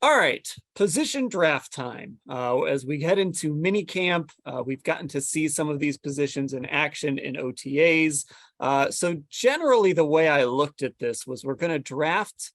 All right, position draft time. As we head into minicamp, we've gotten to see some of these positions in action in OTAs. So generally the way I looked at this was we're going to draft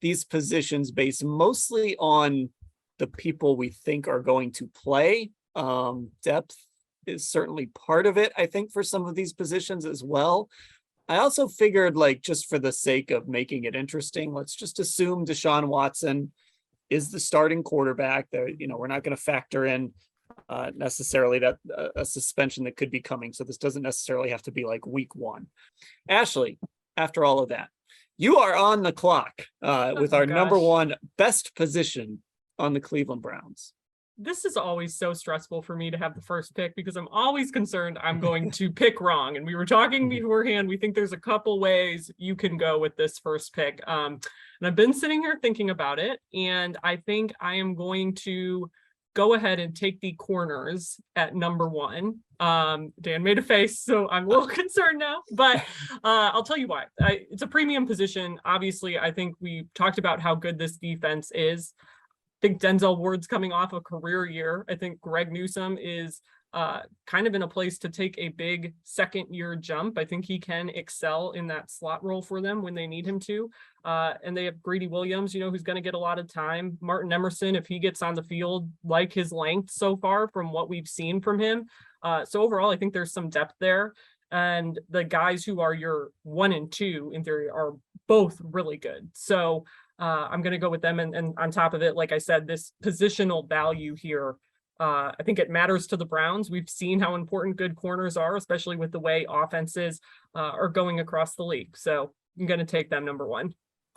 these positions based mostly on the people we think are going to play. Depth is certainly part of it, I think, for some of these positions as well. I also figured, like, just for the sake of making it interesting, let's just assume Deshaun Watson is the starting quarterback. There, we're not going to factor in necessarily that a suspension that could be coming. So this doesn't necessarily have to be like week one. Ashley, after all of that, you are on the clock with our number one best position on the Cleveland Browns. This is always so stressful for me to have the first pick because I'm always concerned I'm going to pick wrong. And we were talking beforehand. We think there's a couple ways you can go with this first pick. And I've been sitting here thinking about it. And I think I am going to go ahead and take the corners at number one. Dan made a face, so I'm a little concerned now, but I'll tell you why. It's a premium position. Obviously, I think we talked about how good this defense is. I think Denzel Ward's coming off a career year. I think Greg Newsome is kind of in a place to take a big second-year jump. I think he can excel in that slot role for them when they need him to. And they have Greedy Williams, who's going to get a lot of time. Martin Emerson, if he gets on the field, like his length so far from what we've seen from him. So overall, I think there's some depth there. And the guys who are your 1 and 2, in theory, are both really good. So I'm going to go with them. And on top of it, like I said, this positional value here, I think it matters to the Browns. We've seen how important good corners are, especially with the way offenses are going across the league. So I'm going to take them number one.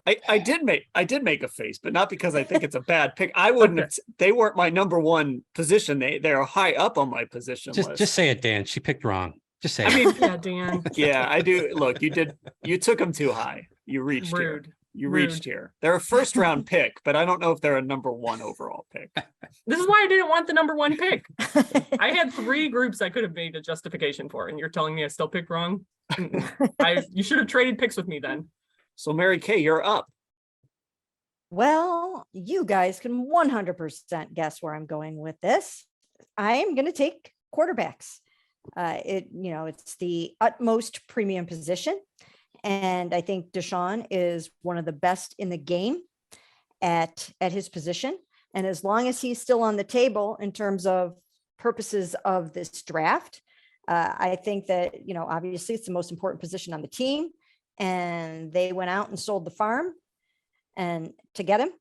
I did make a face, but not because I think it's a bad pick. I wouldn't have, they weren't my number one position. They're high up on my position list. Just say it, Dan. She picked wrong. Just say it. I mean, yeah, Dan. Yeah, I do. Look, you took them too high. You reached Rude. here. You reached here. They're a first round pick, but I don't know if they're a number one overall pick. This is why I didn't want the number one pick. I had 3 groups I could have made a justification for, and you're telling me I still picked wrong? You should have traded picks with me then. So Mary Kay, you're up. Well, you guys can 100% guess where I'm going with this. I am going to take quarterbacks. It's the utmost premium position. And I think Deshaun is one of the best in the game at his position. And as long as he's still on the table in terms of purposes of this draft, I think that, obviously it's the most important position on the team. And they went out and sold the farm and to get him.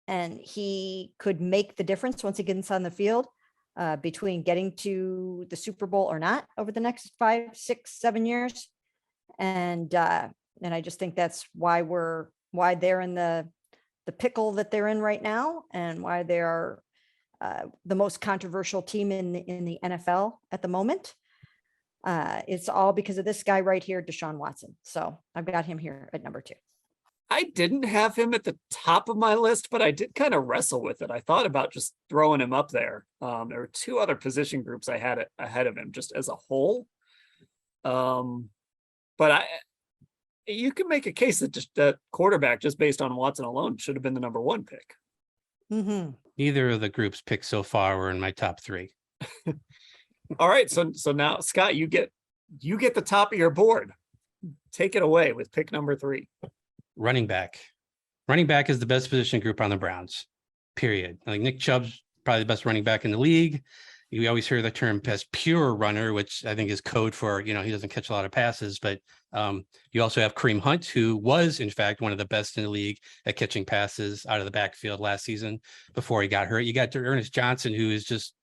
And he could make the difference once he gets on the field between getting to the Super Bowl or not over the next 5, 6, 7 years. And I just think that's why they're in the pickle that they're in right now, and why they are the most controversial team in the NFL at the moment. It's all because of this guy right here, Deshaun Watson. So I've got him here at number 2. I didn't have him at the top of my list, but I did kind of wrestle with it. I thought about just throwing him up there. There were 2 other position groups I had ahead of him just as a whole. But you can make a case that just that quarterback, just based on Watson alone, should have been the number 1 pick. Mm-hmm. Neither of the groups picked so far were in my top 3. All right, so now Scott, you get the top of your board. Take it away with pick number 3. Running back. Running back is the best position group on the Browns. Period. Like Nick Chubb's probably the best running back in the league. We always hear the term as pure runner, which I think is code for, he doesn't catch a lot of passes, but you also have Kareem Hunt, who was in fact one of the best in the league at catching passes out of the backfield last season before he got hurt. You got Ernest Johnson, who is just,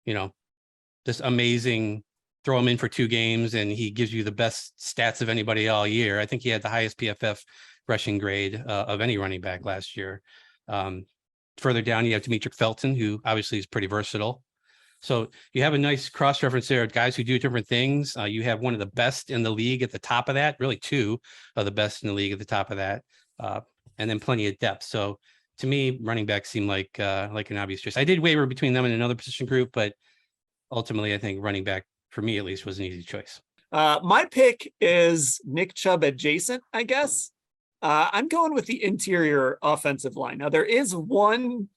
just amazing. Throw him in for 2 games and he gives you the best stats of anybody all year. I think he had the highest PFF rushing grade of any running back last year. Further down, you have Demetric Felton, who obviously is pretty versatile. So you have a nice cross-reference there of guys who do different things. You have one of the best in the league at the top of that, really 2 of the best in the league at the top of that, and then plenty of depth. So to me, running backs seem like an obvious choice. I did waver between them and another position group, but ultimately I think running back, for me at least, was an easy choice. My pick is Nick Chubb adjacent, I guess. I'm going with the interior offensive line. Now, there is one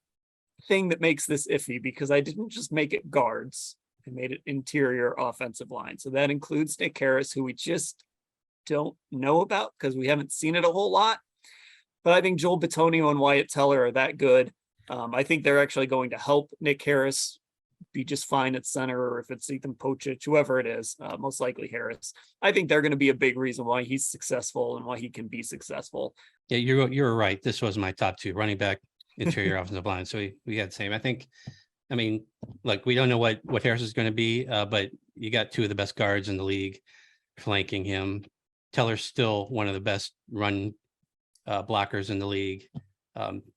thing that makes this iffy because I didn't just make it guards. I made it interior offensive line. So that includes Nick Harris, who we just don't know about because we haven't seen it a whole lot. But I think Joel Bitonio and Wyatt Teller are that good. I think they're actually going to help Nick Harris be just fine at center, or if it's Ethan Pocic, whoever it is, most likely Harris. I think they're going to be a big reason why he's successful and why he can be successful. Yeah, you're right. This was my top two: running back, interior offensive line. So we got the same. I mean, like, we don't know what Harris is going to be, but you got two of the best guards in the league flanking him. Teller's still one of the best run blockers in the league.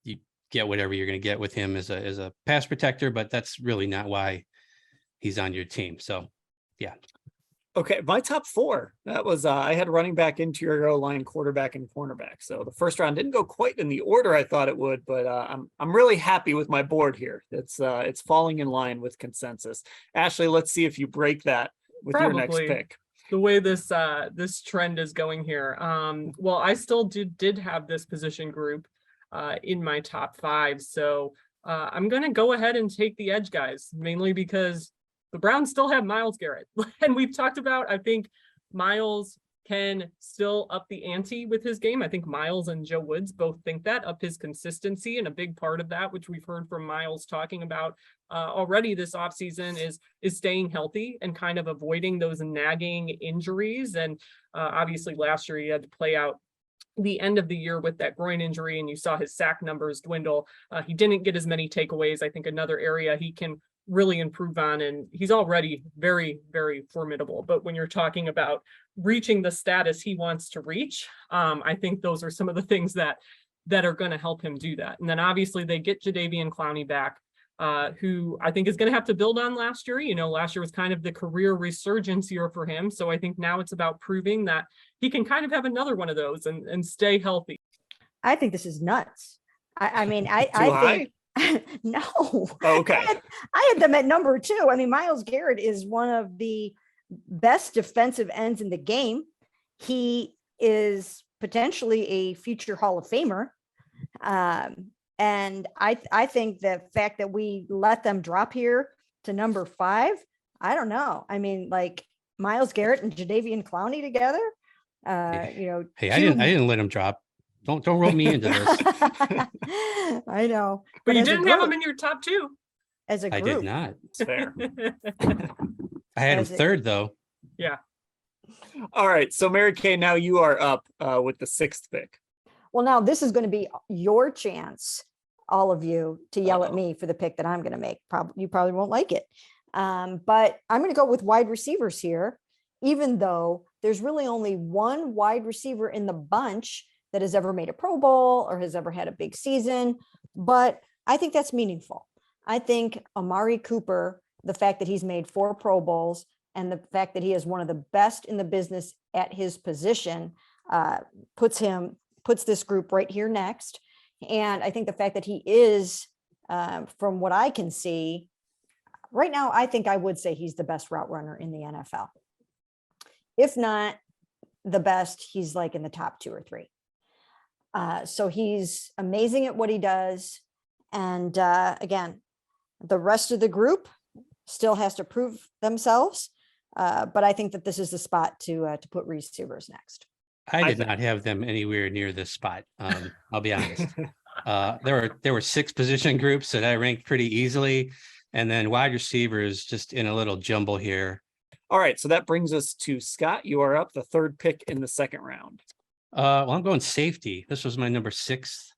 You get whatever you're going to get with him as a pass protector, but that's really not why he's on your team. So, yeah. Okay, my top four. That was I had running back, interior O-line, quarterback, and cornerback. So the first round didn't go quite in the order I thought it would, but I'm really happy with my board here. It's falling in line with consensus. Ashley, let's see if you break that with your next pick. The way this trend is going here. Well, I still did have this position group in my top five. So I'm going to go ahead and take the edge guys, mainly because the Browns still have Myles Garrett. And we've talked about, I think Myles can still up the ante with his game. I think Myles and Joe Woods both think that, up his consistency. And a big part of that, which we've heard from Myles talking about already this offseason, is staying healthy and kind of avoiding those nagging injuries. And obviously last year he had to play out the end of the year with that groin injury, and you saw his sack numbers dwindle. He didn't get as many takeaways. I think another area he can really improve on, and he's already very, very formidable. But when you're talking about reaching the status he wants to reach, I think those are some of the things that are going to help him do that. And then obviously they get Jadeveon Clowney back, who I think is going to have to build on last year. You know, last year was kind of the career resurgence year for him. So I think now it's about proving that he can kind of have another one of those and stay healthy. I think this is nuts. I mean, I think no. Oh, okay. I had them at number 2. I mean, Myles Garrett is one of the best defensive ends in the game. He is potentially a future Hall of Famer. And I think the fact that we let them drop here to number 5, I don't know. I mean, like, Myles Garrett and Jadeveon Clowney together, you know. Hey, I didn't let him drop. Don't roll me into this. I know. But you didn't have him in your top 2. As a group. I did not. It's fair. I had him third, though. Yeah. All right. So Mary Kay, now you are up with the 6th pick. Well, now this is going to be your chance, all of you, to yell at me for the pick that I'm going to make. You probably won't like it. But I'm going to go with wide receivers here, even though there's really only one wide receiver in the bunch that has ever made a Pro Bowl or has ever had a big season. But I think that's meaningful. I think Amari Cooper, the fact that he's made 4 Pro Bowls and the fact that he is one of the best in the business at his position, puts this group right here next. And I think the fact that he is, from what I can see right now, I think I would say he's the best route runner in the NFL. If not the best, he's like in the top 2 or 3. So he's amazing at what he does. And again, the rest of the group still has to prove themselves. But I think that this is the spot to put receivers next. I did not have them anywhere near this spot. I'll be honest. There were 6 position groups that I ranked pretty easily. And then wide receivers just in a little jumble here. All right. So that brings us to Scott. You are up, the 3rd pick in the 2nd round. Well, I'm going safety. This was my number 6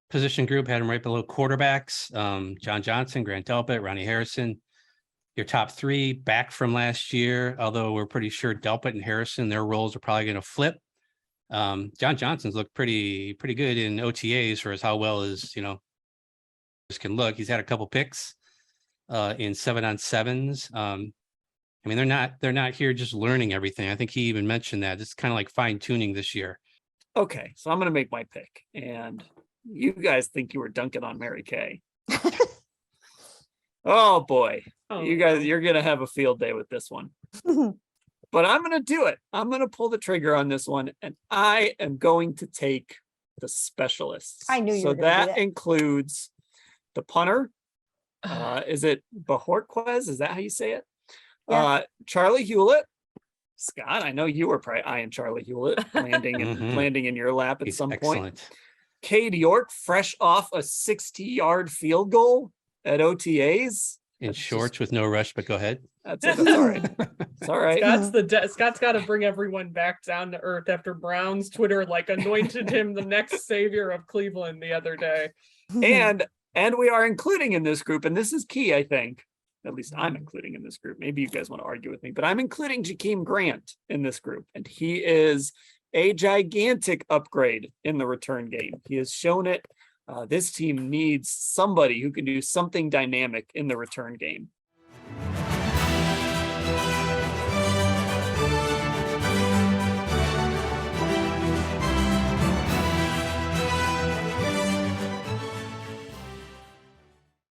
position group. Had them right below quarterbacks. John Johnson, Grant Delpit, Ronnie Harrison. Your top 3 back from last year, although we're pretty sure Delpit and Harrison, their roles are probably going to flip. John Johnson's looked pretty good in OTAs for how well as can look. He's had a couple picks in 7-on-7s. I mean, they're not here just learning everything. I think he even mentioned that it's kind of like fine tuning this year. Okay, so I'm going to make my pick, and you guys think you were dunking on Mary Kay. Oh boy, you guys, you're going to have a field day with this one. but I'm going to do it. I'm going to pull the trigger on this one, and I am going to take the specialists. I knew you so were gonna do that that. includes the punter. Is it Bajorquez? Is that how you say it? Yeah. Charlie Hewlett. Scott, I know you were probably eyeing Charlie Hewlett landing Mhm. landing in your lap at He's some point. excellent. Cade York, fresh off a 60-yard field goal at OTAs. In That's just- shorts with no rush, but go ahead. That's all right. It's all right. Scott's got to bring everyone back down to earth after Brown's Twitter like anointed him the next savior of Cleveland the other day. And we are including in this group, and this is key, I think. At least I'm including in this group. Maybe you guys want to argue with me, but I'm including Jakeem Grant in this group, and he is a gigantic upgrade in the return game. He has shown it. This team needs somebody who can do something dynamic in the return game.